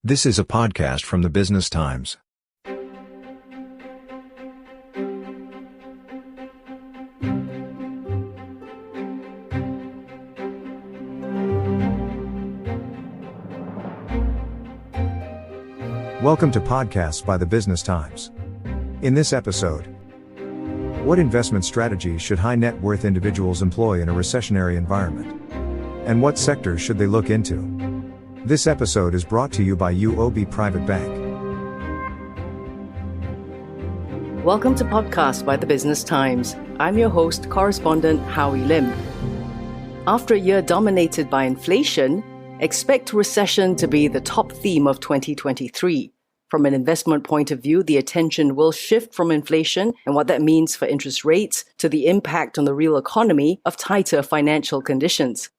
This is a podcast from the Business Times. Welcome to Podcasts by the Business Times. In this episode, what investment strategies should high net worth individuals employ in a recessionary environment? And what sectors should they look into? This episode is brought to you by UOB Private Bank. Welcome to Podcasts by the Business Times. I'm your host, correspondent Howie Lim. After a year dominated by inflation, expect recession to be the top theme of 2023. From an investment point of view, the attention will shift from inflation and what that means for interest rates to the impact on the real economy of tighter financial conditions.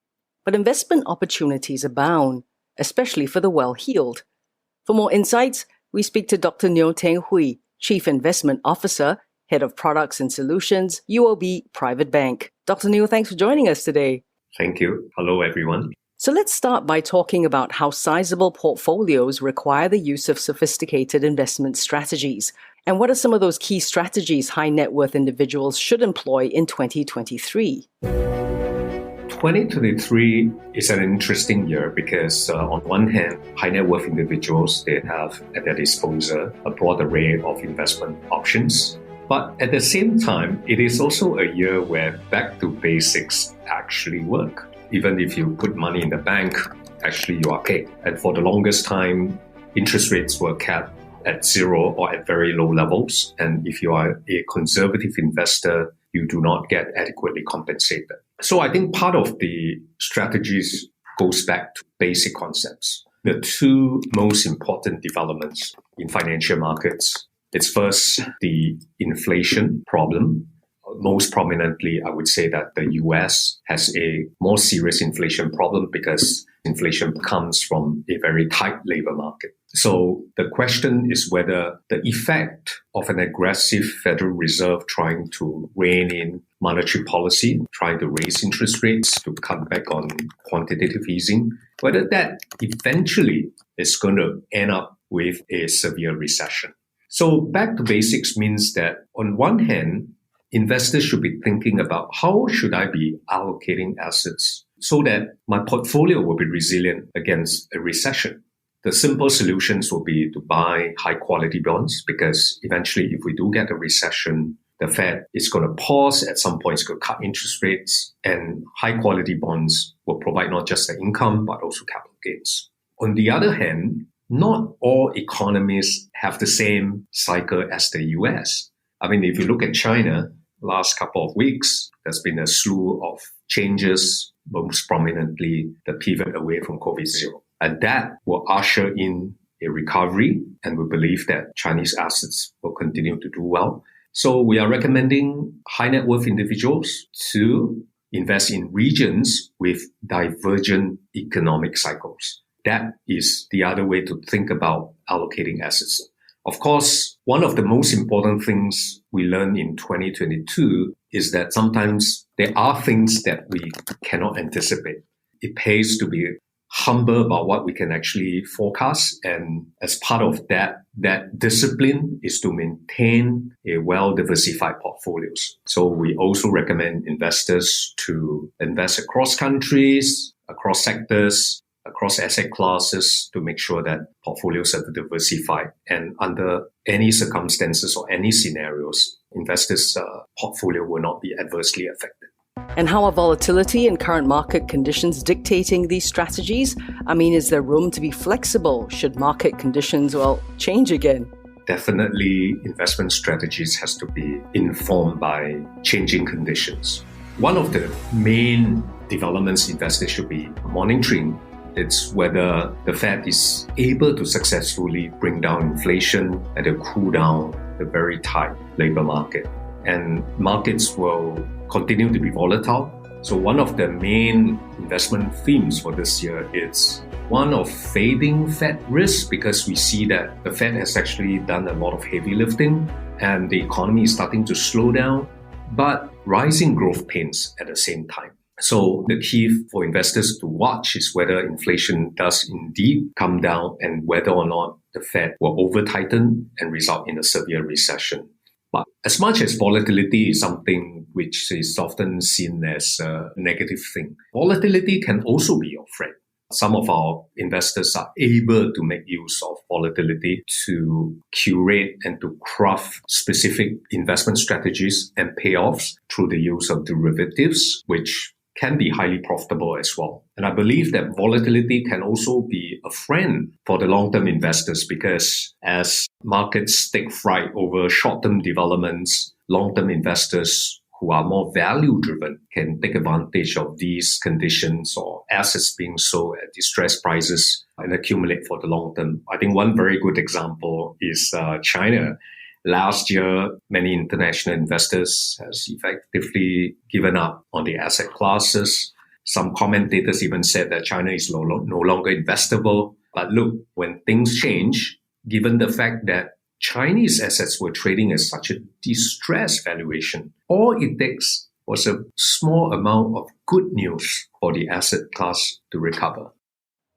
But investment opportunities abound, especially for the well-heeled. For more insights, we speak to Dr. Neo Teng Hui, Chief Investment Officer, Head of Products and Solutions, UOB Private Bank. Dr. Neo, thanks for joining us today. Thank you. Hello, everyone. So let's start by talking about how sizable portfolios require the use of sophisticated investment strategies. And what are some of those key strategies high net worth individuals should employ in 2023? 2023 is an interesting year because on one hand, high net worth individuals, they have at their disposal a broad array of investment options. But at the same time, it is also a year where back to basics actually work. Even if you put money in the bank, actually you are okay. And for the longest time, interest rates were capped at zero or at very low levels. And if you are a conservative investor, you do not get adequately compensated. So I think part of the strategies goes back to basic concepts. The two most important developments in financial markets, it's first the inflation problem. Most prominently, I would say that the US has a more serious inflation problem because inflation comes from a very tight labor market. So the question is whether the effect of an aggressive Federal Reserve trying to rein in monetary policy, trying to raise interest rates to cut back on quantitative easing, whether that eventually is going to end up with a severe recession. So back to basics means that on one hand, investors should be thinking about how should I be allocating assets so that my portfolio will be resilient against a recession. The simple solutions will be to buy high quality bonds because eventually if we do get a recession, the Fed is going to pause at some point, it's going to cut interest rates, and high quality bonds will provide not just the income but also capital gains. On the other hand, not all economies have the same cycle as the US. I mean, if you look at China, last couple of weeks, there's been a slew of changes, most prominently the pivot away from COVID-0. And that will usher in a recovery, and we believe that Chinese assets will continue to do well. So we are recommending high net worth individuals to invest in regions with divergent economic cycles. That is the other way to think about allocating assets. Of course, one of the most important things we learned in 2022 is that sometimes there are things that we cannot anticipate. It pays to be humble about what we can actually forecast. And as part of that discipline is to maintain a well-diversified portfolios. So we also recommend investors to invest across countries, across sectors, across asset classes to make sure that portfolios are diversified. And under any circumstances or any scenarios, investors' portfolio will not be adversely affected. And how are volatility and current market conditions dictating these strategies? I mean, is there room to be flexible should market conditions, change again? Definitely, investment strategies has to be informed by changing conditions. One of the main developments investors should be monitoring it's whether the Fed is able to successfully bring down inflation and to cool down the very tight labor market. And markets will continue to be volatile. So one of the main investment themes for this year is one of fading Fed risk, because we see that the Fed has actually done a lot of heavy lifting and the economy is starting to slow down, but rising growth pains at the same time. So the key for investors to watch is whether inflation does indeed come down and whether or not the Fed will over-tighten and result in a severe recession. But as much as volatility is something which is often seen as a negative thing, volatility can also be your friend. Some of our investors are able to make use of volatility to curate and to craft specific investment strategies and payoffs through the use of derivatives, which can be highly profitable as well. And I believe that volatility can also be a friend for the long-term investors because as markets take fright over short-term developments, long-term investors who are more value-driven can take advantage of these conditions or assets being sold at distressed prices and accumulate for the long term. I think one very good example is China. Last year, many international investors has effectively given up on the asset classes. Some commentators even said that China is no longer investable. But look, when things change, given the fact that Chinese assets were trading at such a distressed valuation, all it takes was a small amount of good news for the asset class to recover.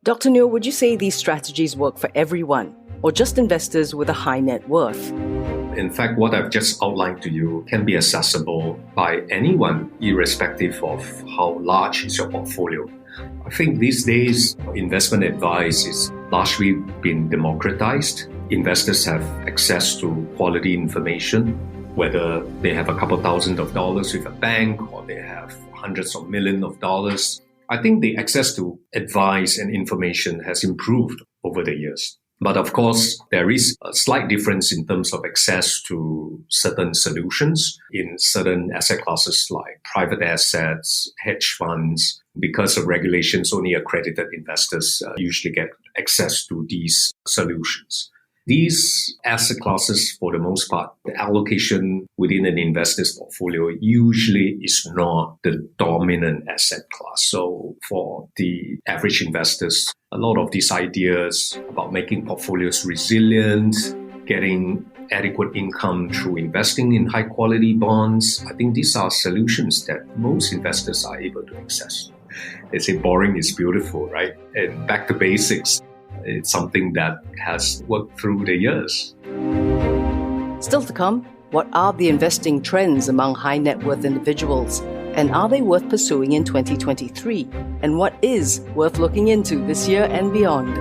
Dr. Neo, would you say these strategies work for everyone or just investors with a high net worth? In fact, what I've just outlined to you can be accessible by anyone, irrespective of how large is your portfolio. I think these days, investment advice is largely been democratized. Investors have access to quality information, whether they have a couple $1,000s with a bank or they have hundreds of millions of dollars. I think the access to advice and information has improved over the years. But of course, there is a slight difference in terms of access to certain solutions in certain asset classes like private assets, hedge funds. Because of regulations, only accredited investors usually get access to these solutions. These asset classes, for the most part, the allocation within an investor's portfolio usually is not the dominant asset class. So for the average investors, a lot of these ideas about making portfolios resilient, getting adequate income through investing in high quality bonds, I think these are solutions that most investors are able to access. They say boring is beautiful, right? And back to basics. It's something that has worked through the years. Still to come, what are the investing trends among high net worth individuals? And are they worth pursuing in 2023? And what is worth looking into this year and beyond?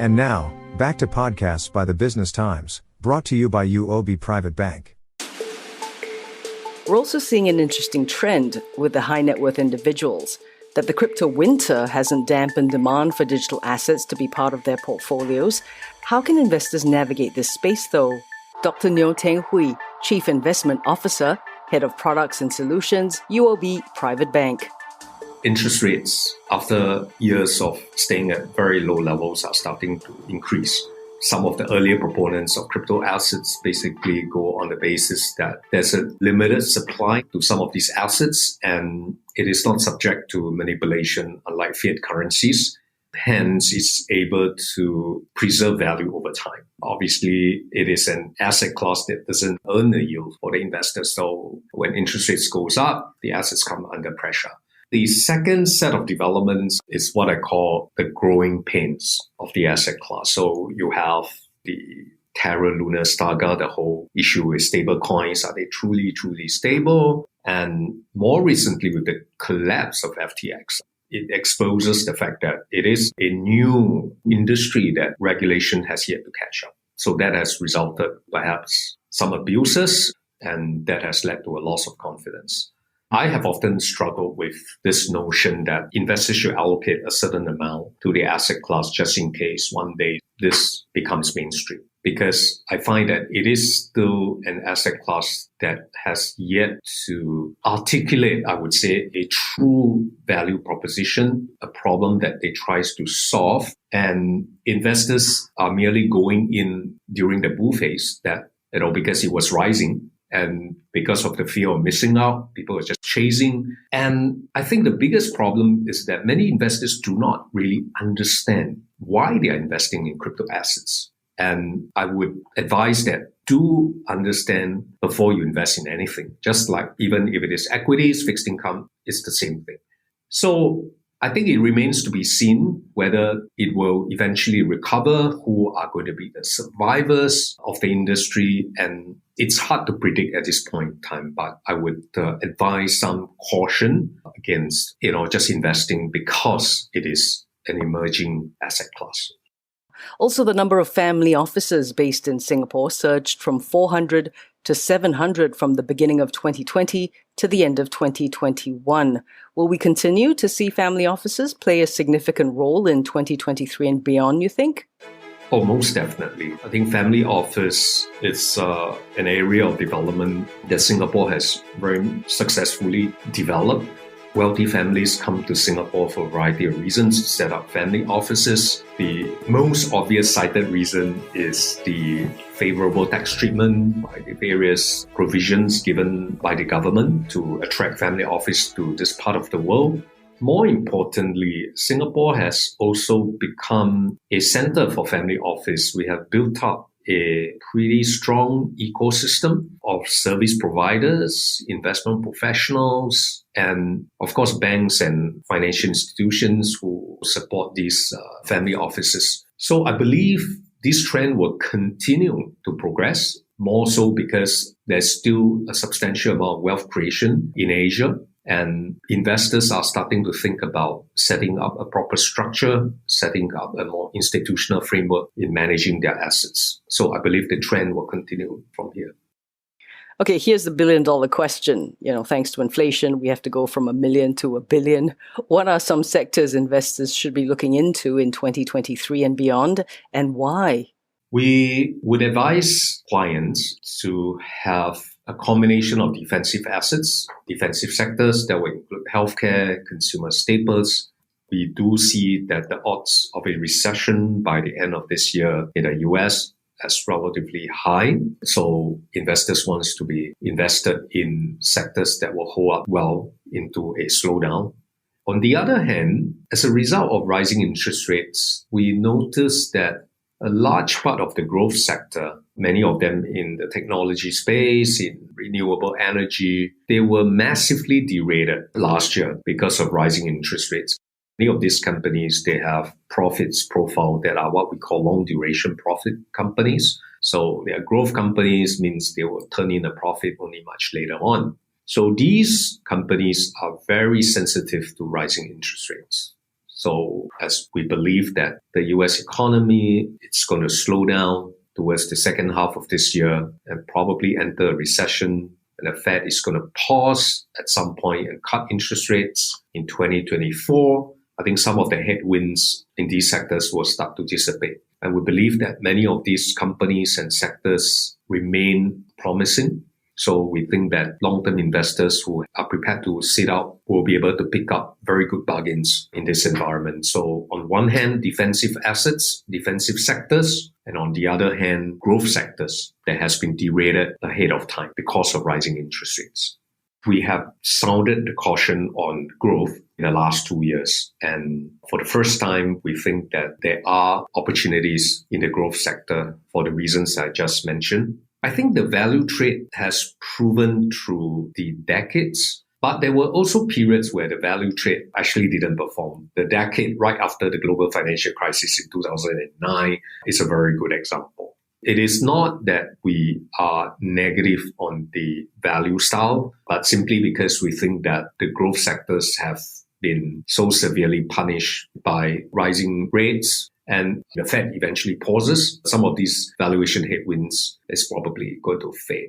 And now, back to podcasts by the Business Times, brought to you by UOB Private Bank. We're also seeing an interesting trend with the high net worth individuals, that the crypto winter hasn't dampened demand for digital assets to be part of their portfolios. How can investors navigate this space though? Dr. Neo Teng Hui, Chief Investment Officer, Head of Products and Solutions, UOB Private Bank. Interest rates, after years of staying at very low levels, are starting to increase. Some of the earlier proponents of crypto assets basically go on the basis that there's a limited supply to some of these assets and it is not subject to manipulation unlike fiat currencies. Hence, it's able to preserve value over time. Obviously, it is an asset class that doesn't earn a yield for the investors. So when interest rates goes up, the assets come under pressure. The second set of developments is what I call the growing pains of the asset class. So you have the Terra Luna saga, the whole issue with stable coins. Are they truly stable? And more recently with the collapse of FTX, it exposes the fact that it is a new industry that regulation has yet to catch up. So that has resulted perhaps some abuses and that has led to a loss of confidence. I have often struggled with this notion that investors should allocate a certain amount to the asset class just in case one day this becomes mainstream. Because I find that it is still an asset class that has yet to articulate, I would say, a true value proposition, a problem that they tries to solve. And investors are merely going in during the bull phase that, because it was rising, And because of the fear of missing out, people are just chasing. And I think the biggest problem is that many investors do not really understand why they are investing in crypto assets. And I would advise that do understand before you invest in anything. Just like even if it is equities, fixed income, it's the same thing. So I think it remains to be seen whether it will eventually recover, who are going to be the survivors of the industry. And it's hard to predict at this point in time, but I would advise some caution against, just investing because it is an emerging asset class. Also, the number of family offices based in Singapore surged from 400 to 700 from the beginning of 2020 to the end of 2021. Will we continue to see family offices play a significant role in 2023 and beyond, you think? Oh, most definitely. I think family office is an area of development that Singapore has very successfully developed. Wealthy families come to Singapore for a variety of reasons to set up family offices. The most obvious cited reason is the favorable tax treatment by the various provisions given by the government to attract family office to this part of the world. More importantly, Singapore has also become a center for family office. We have built up a pretty strong ecosystem of service providers, investment professionals, and of course banks and financial institutions who support these family offices. So I believe this trend will continue to progress, more so because there's still a substantial amount of wealth creation in Asia. And investors are starting to think about setting up a proper structure, setting up a more institutional framework in managing their assets. So I believe the trend will continue from here. Okay, here's the billion-dollar question. Thanks to inflation, we have to go from $1 million to $1 billion. What are some sectors investors should be looking into in 2023 and beyond, and why? We would advise clients to have a combination of defensive assets, defensive sectors that will include healthcare, consumer staples. We do see that the odds of a recession by the end of this year in the US is relatively high. So investors want to be invested in sectors that will hold up well into a slowdown. On the other hand, as a result of rising interest rates, we notice that a large part of the growth sector, many of them in the technology space, in renewable energy, they were massively derated last year because of rising interest rates. Many of these companies, they have profits profile that are what we call long duration profit companies. So they are growth companies, means they will turn in a profit only much later on. So these companies are very sensitive to rising interest rates. So as we believe that the US economy, it's going to slow down towards the second half of this year and probably enter a recession, and the Fed is going to pause at some point and cut interest rates in 2024, I think some of the headwinds in these sectors will start to dissipate. And we believe that many of these companies and sectors remain promising. So we think that long-term investors who are prepared to sit out will be able to pick up very good bargains in this environment. So on one hand, defensive assets, defensive sectors, and on the other hand, growth sectors that has been derated ahead of time because of rising interest rates. We have sounded the caution on growth in the last 2 years. And for the first time, we think that there are opportunities in the growth sector for the reasons I just mentioned. I think the value trade has proven through the decades, but there were also periods where the value trade actually didn't perform. The decade right after the global financial crisis in 2009 is a very good example. It is not that we are negative on the value style, but simply because we think that the growth sectors have been so severely punished by rising rates, and the Fed eventually pauses, some of these valuation headwinds is probably going to fade.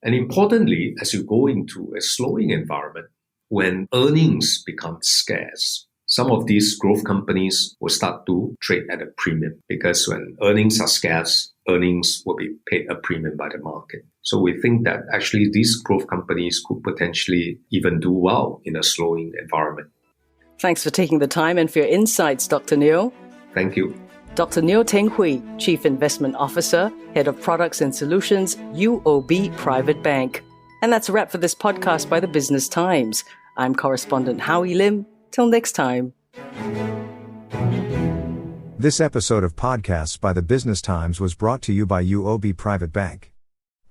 And importantly, as you go into a slowing environment, when earnings become scarce, some of these growth companies will start to trade at a premium, because when earnings are scarce, earnings will be paid a premium by the market. So we think that actually these growth companies could potentially even do well in a slowing environment. Thanks for taking the time and for your insights, Dr. Neo. Thank you. Dr. Neo Teng Hui, Chief Investment Officer, Head of Products and Solutions, UOB Private Bank. And that's a wrap for this podcast by the Business Times. I'm correspondent Howie Lim. Till next time. This episode of Podcasts by the Business Times was brought to you by UOB Private Bank.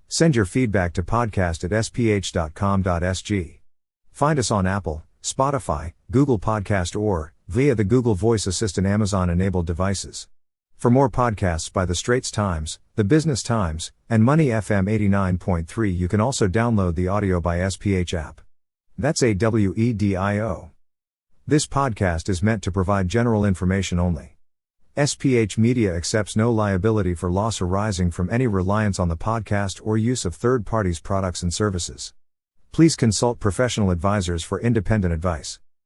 Send your feedback to podcast@sph.com.sg. Find us on Apple, Spotify, Google Podcast or via the Google Voice Assistant Amazon-enabled devices. For more podcasts by The Straits Times, The Business Times, and Money FM 89.3, you can also download the Audio by SPH app. That's AWEDIO. This podcast is meant to provide general information only. SPH Media accepts no liability for loss arising from any reliance on the podcast or use of third parties' products and services. Please consult professional advisors for independent advice.